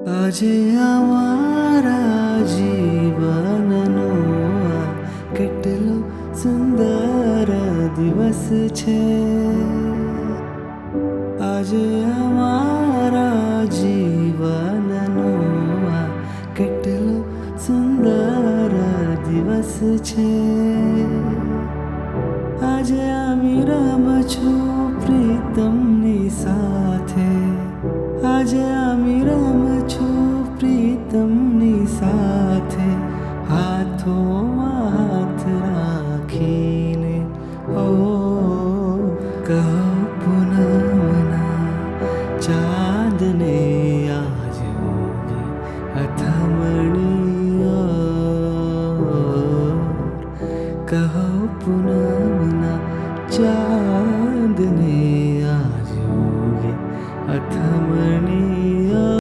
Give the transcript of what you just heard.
આજે અમારા જીવનનો આ કેટલો સુંદર દિવસ છે. આજે અમારા જીવનનો આ કેટલો સુંદર દિવસ છે. આજે અમે રમશું પ્રીતમની સાથે. આજે અમે